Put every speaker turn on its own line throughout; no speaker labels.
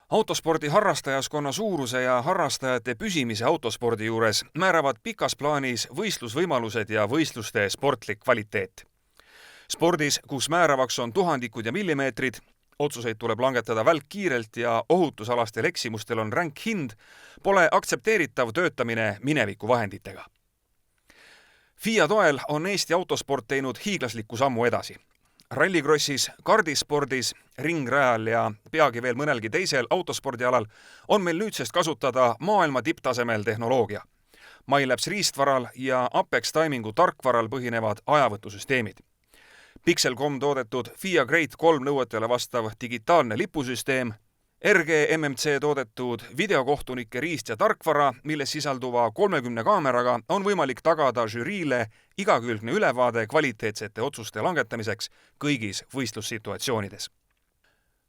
Autospordi harrastajaskonna suuruse ja harrastajate püsimise autospordi juures määravad pikas plaanis võistlusvõimalused ja võistluste sportlik kvaliteet. Spordis, kus määravaks on tuhandikud ja millimeetrid, otsuseid tuleb langetada välkkiirelt ja ohutusalastel eksimustel on ränk hind, pole aktsepteeritav töötamine mineviku vahenditega. FIA toel on Eesti autosport teinud hiiglasliku sammu edasi. Rallycrossis, kardispordis, ringrajal ja peagi veel mõnelgi teisel autospordialal on meil nüüdsest kasutada maailma tipptasemel tehnoloogia. MyLabs riistvaral ja Apex Timingu tarkvaral põhinevad ajavõtusüsteemid. Pixel.com toodetud FIA Grade 3 nõuetele vastav digitaalne lipusüsteem, RGMMC toodetud videokohtunike riist- ja tarkvara, milles sisalduva 30 kaameraga on võimalik tagada žüriile igakülgne ülevaade kvaliteetsete otsuste langetamiseks kõigis võistlussituatsioonides.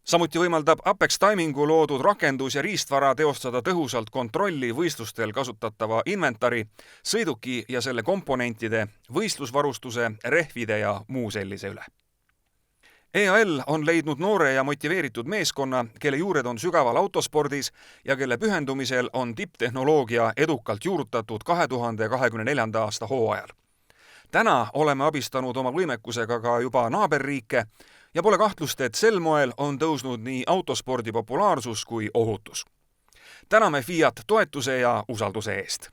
Samuti võimaldab Apex Timingu loodud rakendus ja riistvara teostada tõhusalt kontrolli võistlustel kasutatava inventari, sõiduki ja selle komponentide, võistlusvarustuse, rehvide ja muu sellise üle. EAL on leidnud noore ja motiveeritud meeskonna, kelle juured on sügaval autospordis ja kelle pühendumisel on tipptehnoloogia edukalt juurutatud 2024. aasta hooajal. Täna oleme abistanud oma võimekusega ka juba naaberriike ja pole kahtlust, et sel moel on tõusnud nii autospordi populaarsus kui ohutus. Täname FIAt toetuse ja usalduse eest.